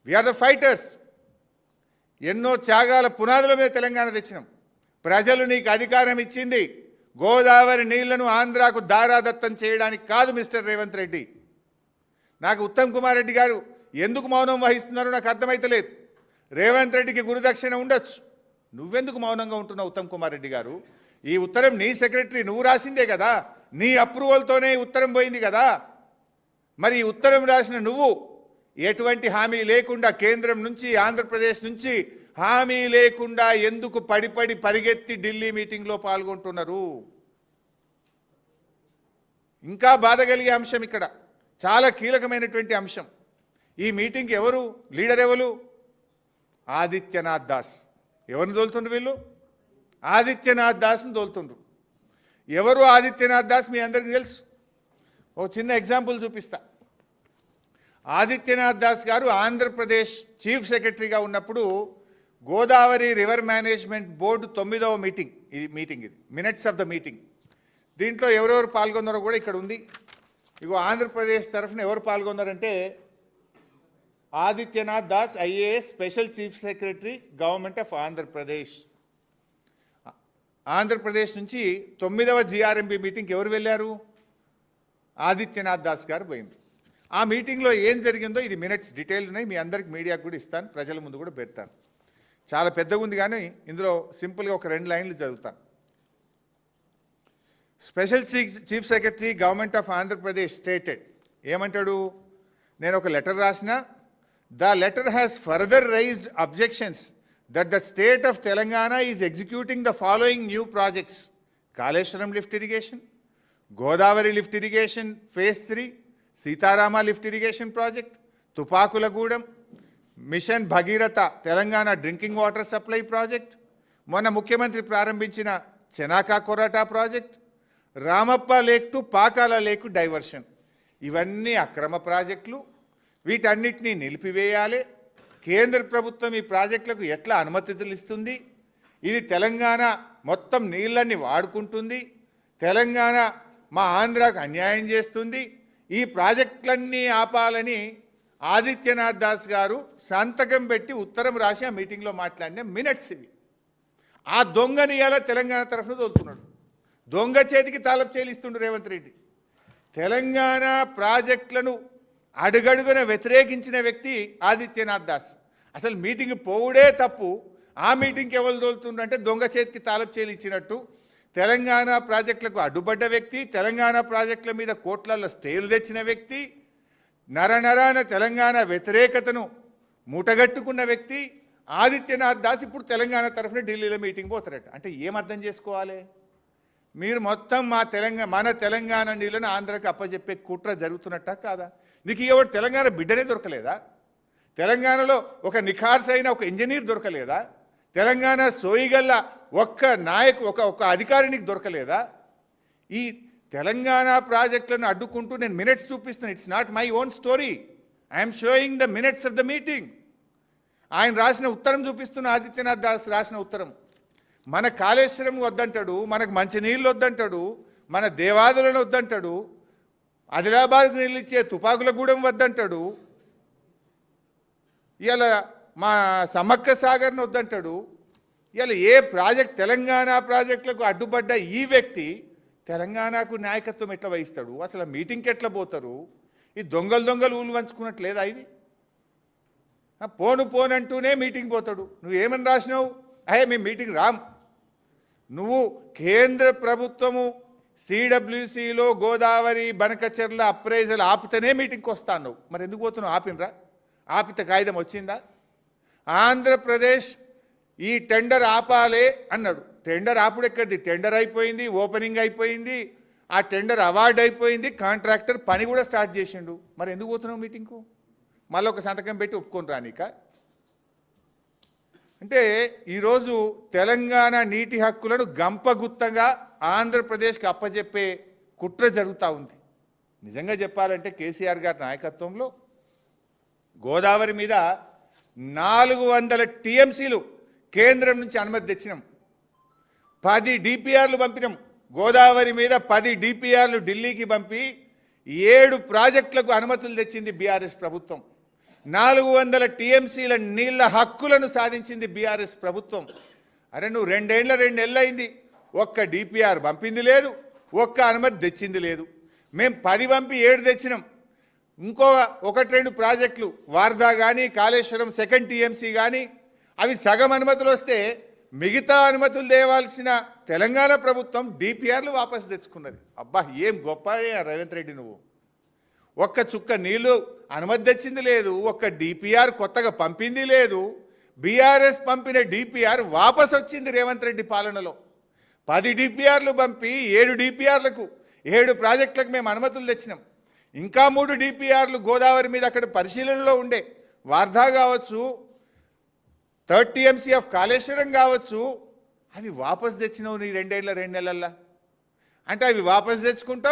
We are the fighters. ఎన్నో త్యాగాల పునాదుల మీద తెలంగాణ తెచ్చినాం. ప్రజలు నీకు అధికారం ఇచ్చింది గోదావరి నీళ్లను ఆంధ్రాకు దారాదత్తం చేయడానికి కాదు మిస్టర్ రేవంత్ రెడ్డి. నాకు ఉత్తమ్ కుమార్ రెడ్డి గారు ఎందుకు మౌనం వహిస్తున్నారో నాకు అర్థమైతలేదు. రేవంత్ రెడ్డికి గురుదక్షిణ ఉండొచ్చు, నువ్వెందుకు మౌనంగా ఉంటున్నావు ఉత్తమ్ కుమార్ రెడ్డి గారు? ఈ ఉత్తరం నీ సెక్రటరీ నువ్వు రాసిందే కదా, నీ అప్రూవల్తోనే ఉత్తరం పోయింది కదా. మరి ఈ ఉత్తరం రాసిన నువ్వు ఎటువంటి హామీ లేకుండా కేంద్రం నుంచి ఆంధ్రప్రదేశ్ నుంచి హామీ లేకుండా ఎందుకు పడి పరిగెత్తి ఢిల్లీ మీటింగ్లో పాల్గొంటున్నారు? ఇంకా బాధ కలిగే అంశం ఇక్కడ, చాలా కీలకమైనటువంటి అంశం. ఈ మీటింగ్కి ఎవరు లీడర్? ఎవరు? ఆదిత్యనాథ్ దాస్. ఎవరిని తోలుతుండ్రు వీళ్ళు? ఆదిత్యనాథ్ దాస్ని తోలుతుండ్రు. ఎవరు ఆదిత్యనాథ్ దాస్ మీ అందరికీ తెలుసు. ఒక చిన్న ఎగ్జాంపుల్ చూపిస్తా. ఆదిత్యనాథ్ దాస్ గారు ఆంధ్రప్రదేశ్ చీఫ్ సెక్రటరీగా ఉన్నప్పుడు గోదావరి రివర్ మేనేజ్మెంట్ బోర్డు 9వ మీటింగ్, ఇది మినిట్స్ ఆఫ్ ద మీటింగ్. దీంట్లో ఎవరెవరు పాల్గొన్నారో కూడా ఇక్కడ ఉంది. ఇగో ఆంధ్రప్రదేశ్ తరఫున ఎవరు పాల్గొన్నారంటే Adityanath Das IAS special chief secretary government of Andhra Pradesh. Andhra Pradesh నుంచి 9వ జిఆర్ఎంబి మీటింగ్కి ఎవరు వెళ్ళారు? ఆదిత్యనాథ్ దాస్ గారు పోయింది. ఆ మీటింగ్లో ఏం జరిగిందో ఇది మినిట్స్ డీటెయిల్ ఉన్నాయి, మీ అందరికి మీడియాకు కూడా ఇస్తాను, ప్రజల ముందు కూడా పెడతాను. చాలా పెద్దగా ఉంది కానీ ఇందులో సింపుల్గా ఒక 2 లైన్లు చదువుతాను. Special chief secretary government of Andhra Pradesh stated, ఏమంటాడు? నేను ఒక లెటర్ రాసిన, the letter has further raised objections that the state of Telangana is executing the following new projects: Kaleshwaram lift irrigation, Godavari lift irrigation phase 3, Sitarama lift irrigation project, Tupakulagudam, Mission Bhagiratha Telangana drinking water supply project, మొన్న ముఖ్యమంత్రి ప్రారంభించిన Chanaka Korata project, Ramappa lake to Pakala lake diversion. ఇవన్నీ అక్రమ ప్రాజెక్టులు, వీటన్నిటినీ నిలిపివేయాలి. కేంద్ర ప్రభుత్వం ఈ ప్రాజెక్టులకు ఎట్లా అనుమతులు ఇస్తుంది? ఇది తెలంగాణ మొత్తం నీళ్ళని వాడుకుంటుంది, తెలంగాణ మా ఆంధ్రాకు అన్యాయం చేస్తుంది. ఈ ప్రాజెక్టులన్నీ ఆపాలని ఆదిత్యనాథ్ దాస్ గారు సంతకం పెట్టి ఉత్తరం రాసి ఆ మీటింగ్లో మాట్లాడిన మినిట్స్ ఇవి. ఆ దొంగని ఇలా తెలంగాణ తరఫున తోలుతున్నాడు. దొంగ చేతికి తాళపు చేలిస్తుండు రేవంత్ రెడ్డి. తెలంగాణ ప్రాజెక్టులను అడుగడుగున వ్యతిరేకించిన వ్యక్తి ఆదిత్యనాథ్ దాస్. అసలు మీటింగ్ పోవుడే తప్పు, ఆ మీటింగ్కి ఎవరు తోలుతుండంటే దొంగ చేతికి తాళపు చేలు ఇచ్చినట్టు. తెలంగాణ ప్రాజెక్టులకు అడ్డుపడ్డ వ్యక్తి, తెలంగాణ ప్రాజెక్టుల మీద కోట్లలో స్టేలు తెచ్చిన వ్యక్తి, నరనరాన తెలంగాణ వ్యతిరేకతను మూటగట్టుకున్న వ్యక్తి ఆదిత్యనాథ్ దాస్ ఇప్పుడు తెలంగాణ తరఫున ఢిల్లీలో మీటింగ్ పోతారట. అంటే ఏమర్థం చేసుకోవాలి? మీరు మొత్తం మన తెలంగాణ నీళ్ళను ఆంధ్రాకి అప్పచెప్పే కుట్ర జరుగుతున్నట్ట కాదా? నీకు ఎవరు తెలంగాణ బిడ్డనే దొరకలేదా? తెలంగాణలో ఒక నిఖార్సైన ఒక ఇంజనీర్ దొరకలేదా? తెలంగాణ సోయిగల్ల ఒక్క ఒక అధికారికి దొరకలేదా? ఈ తెలంగాణ ప్రాజెక్టులను అడ్డుకుంటూ నేను మినిట్స్ చూపిస్తున్నాను. It's not my own story, I'm showing the minutes of the meeting. ఆయన రాసిన ఉత్తరం చూపిస్తున్న, ఆదిత్యనాథ్ దాస్ రాసిన ఉత్తరం. మన కాళేశ్వరం వద్దంటాడు, మనకు మంచి నీళ్ళు వద్దంటాడు, మన దేవాదులను వద్దంటాడు, ఆదిలాబాద్కు నీళ్ళు ఇచ్చే తుపాకులగూడెం వద్దంటాడు, ఇలా మా సమ్మక్క సాగర్ని వద్దంటాడు. ఇలా ఏ ప్రాజెక్ట్ తెలంగాణ ప్రాజెక్టులకు అడ్డుపడ్డ ఈ వ్యక్తి తెలంగాణకు నాయకత్వం ఎట్లా వహిస్తాడు? అసలు మీటింగ్కి ఎట్లా పోతారు? ఈ దొంగలు ఊళ్ళు వంచుకున్నట్లేదా ఇది? పోనంటూనే మీటింగ్ పోతాడు. నువ్వేమని రాసినావు? మేము మీటింగ్ రాం. నువ్వు కేంద్ర ప్రభుత్వము సిడబ్ల్యూసిలో గోదావరి బనకచెర్ల అప్రైజల్ ఆపితేనే మీటింగ్కి వస్తాను. మరి ఎందుకు పోతున్నావు? ఆపినరా? ఆపితే కాగితం వచ్చిందా? ఆంధ్రప్రదేశ్ ఈ టెండర్ ఆపాలే అన్నాడు. టెండర్ ఆపుడు ఎక్కడిది? టెండర్ అయిపోయింది, ఓపెనింగ్ అయిపోయింది, ఆ టెండర్ అవార్డు అయిపోయింది, కాంట్రాక్టర్ పని కూడా స్టార్ట్ చేసిండు. మరి ఎందుకు పోతున్నావు మీటింగ్కు? మళ్ళీ ఒక సంతకం పెట్టి ఒప్పుకొని రానిక? అంటే ఈరోజు తెలంగాణ నీటి హక్కులను గంపగుత్తగా ఆంధ్రప్రదేశ్కి అప్పచెప్పే కుట్ర జరుగుతూ ఉంది. నిజంగా చెప్పాలంటే కేసీఆర్ గారి నాయకత్వంలో గోదావరి మీద 400 టీఎంసీలు కేంద్రం నుంచి అనుమతి తెచ్చినాం. 10 డిపిఆర్లు పంపినాం. గోదావరి మీద 10 డిపిఆర్లు ఢిల్లీకి పంపి 7 ప్రాజెక్టులకు అనుమతులు తెచ్చింది బీఆర్ఎస్ ప్రభుత్వం. 400 టీఎంసీల నీళ్ల హక్కులను సాధించింది బీఆర్ఎస్ ప్రభుత్వం. అరే నువ్వు 2 నెలలు అయింది, ఒక్క డిపిఆర్ పంపింది లేదు, ఒక్క అనుమతి తెచ్చింది లేదు. మేము 10 పంపి 7 తెచ్చినాం. ఇంకో 1-2 ప్రాజెక్టులు వార్దా కానీ కాళేశ్వరం సెకండ్ టీఎంసీ కానీ అవి సగం అనుమతులు వస్తే మిగతా అనుమతులు తేవాల్సిన తెలంగాణ ప్రభుత్వం డిపిఆర్లు వాపసు తెచ్చుకున్నది. అబ్బా ఏం గొప్ప రేవంత్ రెడ్డి, నువ్వు ఒక్క చుక్క నీళ్లు అనుమతి తెచ్చింది లేదు, ఒక్క డిపిఆర్ కొత్తగా పంపింది లేదు. బీఆర్ఎస్ పంపిన డిపిఆర్ వాపసు వచ్చింది రేవంత్ రెడ్డి పాలనలో. 10 డిపిఆర్లు పంపి 7 డిపిఆర్లకు 7 ప్రాజెక్టులకు మేము అనుమతులు తెచ్చినాం. ఇంకా 3 డిపిఆర్లు గోదావరి మీద అక్కడ పరిశీలనలో ఉండే, వార్ధా కావచ్చు, 3rd టీఎంసీ ఆఫ్ కాళేశ్వరం కావచ్చు, అవి వాపసు తెచ్చినావు నీ 2 నెలల్లో. అంటే అవి వాపసు తెచ్చుకుంటావు,